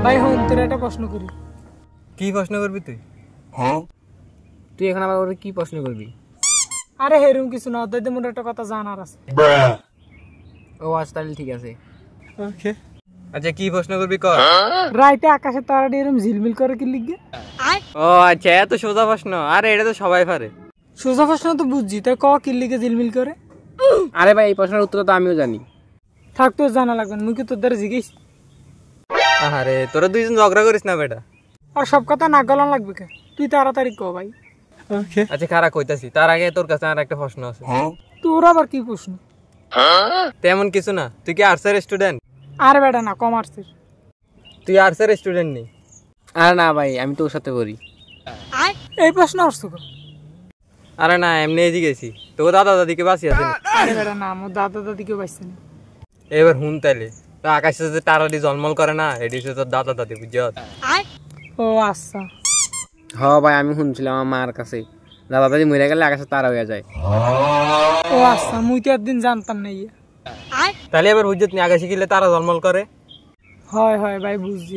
ভাই হন তোর একটা প্রশ্ন করি। কি প্রশ্ন করবি তুই? তুই এখন আবার ওরে কি প্রশ্ন করবি? আরে হেরুম কিছু না, ওদের মোর একটা কথা জানার আছে। ও আচ্ছা তাহলে ঠিক আছে। ওকে আচ্ছা কি প্রশ্ন করবি কর। রাইতে আকাশে তারাটি এরকম ঝিলমিল করে কি লিখবে? ও আচ্ছা এত সোজা প্রশ্ন, আরে এটা তো সবাই পারে। সোজা প্রশ্ন তো বুঝছি, তাই ক কি লিখে ঝিলমিল করে? আরে ভাই এই প্রশ্নের উত্তর তো আমিও জানি। থাক তোর জানা লাগবে না, মুই কি তোর দ্বারা জিজ্ঞেস। আরে তোরা দুইজন ঝগড়া করিস না বেটা। আর সব কথা না গলান লাগবে কে? তুই তাড়াতাড়ি ক ভাই। ওকে আচ্ছা খারাপ কইতাছি, তার আগে তোর কাছে আর একটা প্রশ্ন আছে। তোর আবার কি প্রশ্ন? তেমন কিছু না, তুই কি আর্টসের স্টুডেন্ট? আর বেটা না, কমার্সের। তুই আর্টসের স্টুডেন্ট নি? আরে না ভাই আমি তোর সাথে করি। এই প্রশ্ন আসছো ক? আরে না এমনি জিগেছি, তোর দাদা দাদিকে বাঁচি আছে না? আরে বেটা না, আমার দাদা দাদি কেউ পাইছে না। এবার হুন তাইলে তো আকাশে যে তারাটি জন্মল করে না, এটি হচ্ছে তোর দাদা দাদি বুঝছ। ও আচ্ছা। হ ভাই আমি শুনছিলাম আমার মার কাছে দাদা দাদি মরে গেলে আকাশে তারা হয়ে যায়। ও আচ্ছা, মুই তো একদিন জানতাম না ইয়ে। তাহলে এবার বুঝত নি আকাশে গেলে তারা জন্মল করে। হয় হয় ভাই বুঝছি।